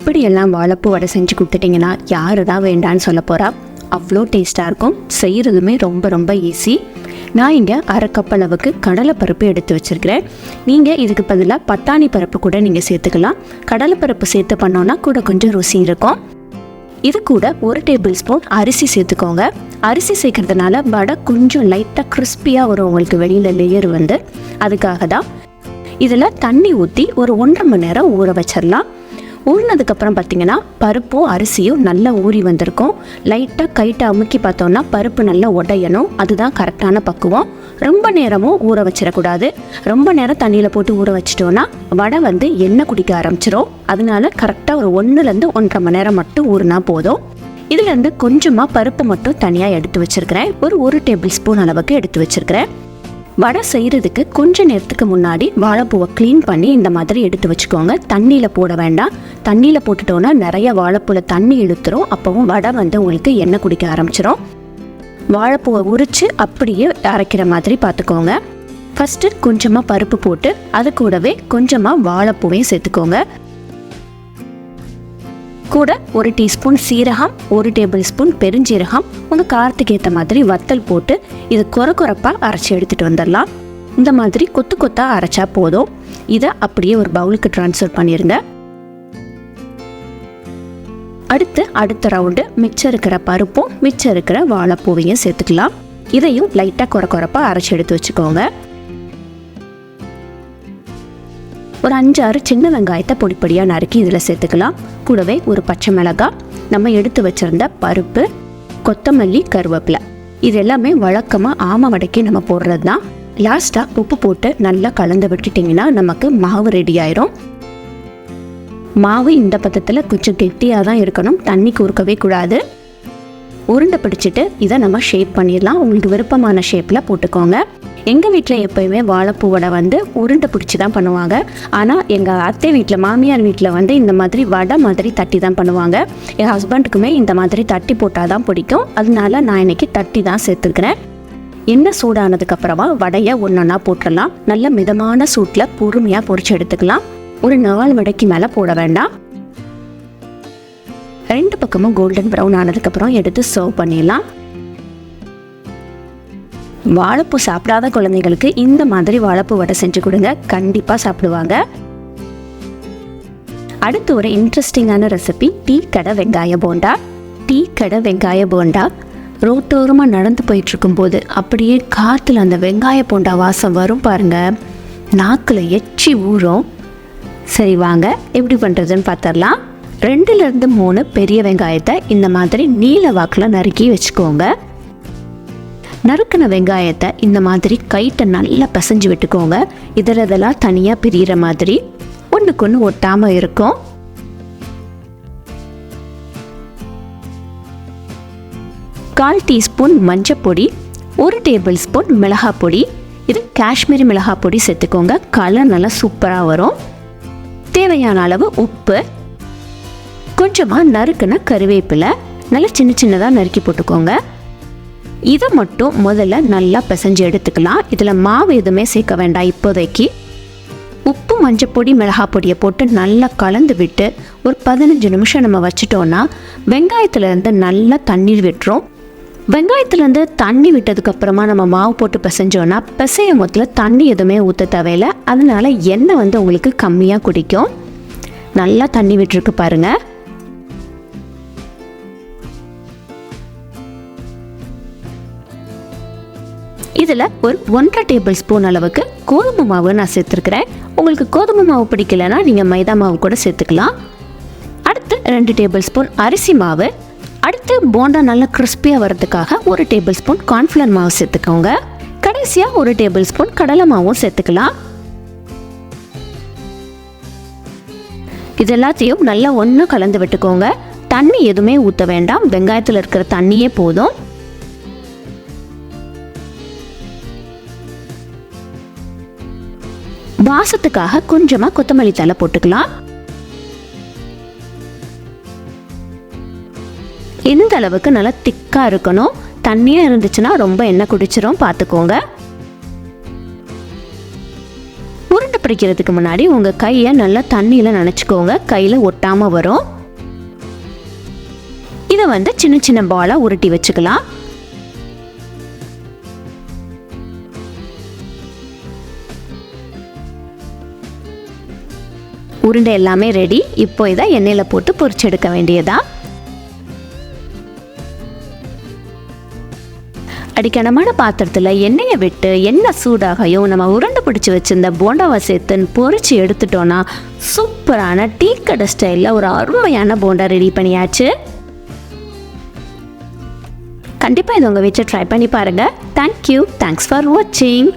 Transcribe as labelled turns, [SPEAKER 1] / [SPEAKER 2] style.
[SPEAKER 1] இப்படியெல்லாம் வாழைப்பூ வடை செஞ்சு கொடுத்துட்டிங்கன்னா யாரு தான் வேண்டான்னு சொல்ல போகிறா. அவ்வளோ டேஸ்ட்டாக இருக்கும். செய்கிறதுமே ரொம்ப ரொம்ப ஈஸி. நான் இங்கே அரை கப் அளவுக்கு கடலைப்பருப்பு எடுத்து வச்சுருக்கிறேன். நீங்கள் இதுக்கு பதிலாக பட்டாணி பருப்பு கூட நீங்கள் சேர்த்துக்கலாம். கடலைப்பருப்பு சேர்த்து பண்ணோன்னா கூட கொஞ்சம் ருசி இருக்கும். இது கூட 1 டேபிள் ஸ்பூன் அரிசி சேர்த்துக்கோங்க. அரிசி சேர்க்கறதுனால வடை கொஞ்சம் லைட்டாக கிறிஸ்பியாக வரும் உங்களுக்கு வெளியில் லேயர் வந்து. அதுக்காக தான் இதில் தண்ணி ஊற்றி ஒரு 1.5 மணி நேரம் ஊற வச்சிடலாம். ஊறினதுக்கப்புறம் பார்த்திங்கன்னா பருப்பும் அரிசியும் நல்லா ஊறி வந்திருக்கும். லைட்டாக கைட்டை அமுக்கி பார்த்தோன்னா பருப்பு நல்லா உடையணும். அதுதான் கரெக்டான பக்குவம். ரொம்ப நேரமும் ஊற வச்சிடக்கூடாது. ரொம்ப நேரம் தண்ணியில் போட்டு ஊற வச்சிட்டோன்னா வடை வந்து எண்ணெய் குடிக்க ஆரம்பிச்சிடும். அதனால கரெக்டாக ஒரு 1-லேருந்து 1.5 மணி நேரம் மட்டும் ஊறினா போதும். இதுலேருந்து கொஞ்சமாக பருப்பு மட்டும் தனியாக எடுத்து வச்சுருக்கிறேன். ஒரு 1 டேபிள் ஸ்பூன் அளவுக்கு எடுத்து வச்சுருக்கிறேன். வடை செய்கிறதுக்கு கொஞ்ச நேரத்துக்கு முன்னாடி வாழைப்பூவை க்ளீன் பண்ணி இந்த மாதிரி எடுத்து வச்சுக்கோங்க. தண்ணியில் போட வேண்டாம். தண்ணியில் போட்டுட்டோன்னா நிறைய வாழைப்பூவில் தண்ணி இழுத்துரும். அப்போவும் வடை வந்து உங்களுக்கு எண்ணெய் குடிக்க ஆரம்பிச்சிடும். வாழைப்பூவை உரித்து அப்படியே அரைக்கிற மாதிரி பார்த்துக்கோங்க. ஃபஸ்ட்டு கொஞ்சமாக பருப்பு போட்டு அது கூடவே கொஞ்சமாக வாழைப்பூவையும் சேர்த்துக்கோங்க. கூட 1 டீஸ்பூன் சீரகம், 1 டேபிள் ஸ்பூன் பெருஞ்சீரகம், உங்கள் காரத்துக்கு ஏற்ற மாதிரி வத்தல் போட்டு இது கொரப்பாக அரைச்சி எடுத்துகிட்டு வந்துடலாம். இந்த மாதிரி கொத்து கொத்தாக அரைச்சா போதும். இதை அப்படியே ஒரு பவுலுக்கு ட்ரான்ஸ்ஃபர் பண்ணிடுங்க. அடுத்த ரவுண்டு மிச்சம் இருக்கிற பருப்பும் மிச்சம் இருக்கிற வாழைப்பூவையும் சேர்த்துக்கலாம். இதையும் லைட்டாக கொரப்பாக அரைச்சி எடுத்து வச்சுக்கோங்க. ஒரு 5-6 சின்ன வெங்காயத்தை பொடிப்படியாக நறுக்கி இதில் சேர்த்துக்கலாம். கூடவே ஒரு பச்சை மிளகாய், நம்ம எடுத்து வச்சுருந்த பருப்பு, கொத்தமல்லி, கருவேப்பிலை, இது எல்லாமே வழக்கமாக ஆமை வடைக்கு நம்ம போடுறது தான். லாஸ்ட்டாக உப்பு போட்டு நல்லா கலந்து விட்டுட்டிங்கன்னா நமக்கு மாவு ரெடி ஆயிரும். மாவு இந்த பதத்தில் கொஞ்சம் கெட்டியாக தான் இருக்கணும். தண்ணி குறுக்கவே கூடாது. உருண்டை பிடிச்சிட்டு இதை நம்ம ஷேப் பண்ணிடலாம். உங்களுக்கு விருப்பமான ஷேப்பில் போட்டுக்கோங்க. எங்கள் வீட்டில் எப்போயுமே வாழைப்பூ வடை வந்து உருண்டை பிடிச்சி தான் பண்ணுவாங்க. ஆனால் எங்கள் அத்தை வீட்டில், மாமியார் வீட்டில் வந்து இந்த மாதிரி வடை மாதிரி தட்டி தான் பண்ணுவாங்க. என் ஹஸ்பண்டுக்குமே இந்த மாதிரி தட்டி போட்டால் தான் பிடிக்கும். அதனால நான் இன்றைக்கி தட்டி தான் சேர்த்துக்கிறேன். எண்ணெய் சூடானதுக்கப்புறமா வடையை ஒன்றொன்னா போட்டுடலாம். நல்ல மிதமான சூட்டில் பொறுமையாக பொரிச்சு எடுத்துக்கலாம். ஒரு 4 வடைக்கு மேலே போட வேண்டாம். 2 பக்கமும் கோல்டன் ப்ரௌன் ஆனதுக்கப்புறம் எடுத்து சர்வ் பண்ணிடலாம். வாழைப்பூ சாப்பிடாத குழந்தைகளுக்கு இந்த மாதிரி வாழைப்பூ வடை செஞ்சு கொடுங்க. கண்டிப்பாக சாப்பிடுவாங்க. அடுத்து ஒரு இன்ட்ரெஸ்டிங்கான ரெசிபி, டீ கடை வெங்காய போண்டா. டீ கடை வெங்காய போண்டா ரோட்டோரமாக நடந்து போயிட்டுருக்கும் போது அப்படியே காற்றுல அந்த வெங்காய போண்டா வாசம் வரும் பாருங்க. நாக்கில் எச்சி ஊறும். சரி வாங்க எப்படி பண்ணுறதுன்னு பார்த்துடலாம். 2-3 பெரிய வெங்காயத்தை இந்த மாதிரி நீல வாக்கில் நறுக்கி வச்சுக்கோங்க. நறுக்கின வெங்காயத்தை இந்த மாதிரி கைட்டை நல்லா பிசைஞ்சு விட்டுக்கோங்க. இதெல்லாம் தனியாக பிரிகிற மாதிரி ஒன்றுக்கு ஒன்று ஒட்டாமல் இருக்கும். கால் டீஸ்பூன் மஞ்சப்பொடி, 1 டேபிள் ஸ்பூன் மிளகாய் பொடி. இது காஷ்மீரி மிளகாய் பொடி சேர்த்துக்கோங்க. கலர் நல்லா சூப்பராக வரும். தேவையான அளவு உப்பு, கொஞ்சமாக நறுக்கின கருவேப்பிலை நல்லா சின்ன சின்னதாக நறுக்கி போட்டுக்கோங்க. இதை மட்டும் முதல்ல நல்லா பிசைஞ்சு எடுத்துக்கலாம். இதில் மாவு எதுவுமே சேர்க்க வேண்டாம் இப்போதைக்கு. உப்பு, மஞ்சப்பொடி, மிளகாய் பொடியை போட்டு நல்லா கலந்து விட்டு ஒரு 15 நிமிஷம் நம்ம வச்சிட்டோன்னா வெங்காயத்துலேருந்து நல்லா தண்ணீர் விட்டுரும். வெங்காயத்துலேருந்து தண்ணி விட்டதுக்கப்புறமா நம்ம மாவு போட்டு பிசைஞ்சோன்னா பிசையும் போதில் தண்ணி எதுவுமே ஊற்ற தேவையில்லை. அதனால எண்ணெய் வந்து உங்களுக்கு கம்மியாக குடிக்கும். நல்லா தண்ணி விட்டுருக்கு பாருங்கள். இதில் ஒரு 1.5 டேபிள் ஸ்பூன் அளவுக்கு கோதுமை மாவு நான் சேர்த்துருக்கிறேன். உங்களுக்கு கோதுமை மாவு பிடிக்கலைன்னா நீங்கள் மைதா மாவு கூட சேர்த்துக்கலாம். அடுத்து 2 டேபிள் ஸ்பூன் அரிசி மாவு. அடுத்து போண்டா நல்லா கிறிஸ்பியாக வரதுக்காக 1 டேபிள் ஸ்பூன் கார்ன்ஃப்ளவர் மாவு சேர்த்துக்கோங்க. கடைசியாக 1 டேபிள் ஸ்பூன் கடலை மாவும் சேர்த்துக்கலாம். இது எல்லாத்தையும் நல்லா ஒன்று கலந்து விட்டுக்கோங்க. தண்ணி எதுவுமே ஊற்ற வேண்டாம். வெங்காயத்தில் இருக்கிற தண்ணியே போதும். வாசத்துக்காக கொஞ்சமாக கொத்தமல்லி தழை போட்டுக்கலாம். இந்த அளவுக்கு நல்லா திக்காக இருக்கணும். தண்ணியாக இருந்துச்சுன்னா ரொம்ப எண்ணெய் குடிச்சிரும், பார்த்துக்கோங்க. உருண்டை பிடிக்கிறதுக்கு முன்னாடி உங்கள் கையை நல்லா தண்ணியில் நனைச்சிக்கோங்க. கையில் ஒட்டாமல் வரும். இதை சின்ன சின்ன பாலாக உருட்டி வச்சுக்கலாம். உருண்டை எல்லாமே ரெடி. இப்போ இதை எண்ணெயில் போட்டு பொரிச்செடுக்க வேண்டியதா. அடிக்கனமான பாத்திரத்தில் எண்ணெயை விட்டு எண்ணெய் சூடாகையும் நம்ம உருண்டை பிடிச்சி வச்சிருந்த போண்டாவை சேர்த்து பொரிச்சு எடுத்துட்டோன்னா சூப்பரான டீ கடை ஸ்டைலில் ஒரு அருமையான போண்டா ரெடி பண்ணியாச்சு. கண்டிப்பாக இது உங்கள் வீட்டில் ட்ரை பண்ணி பாருங்கள். தேங்க்யூ. தேங்க்ஸ் ஃபார் வாட்சிங்.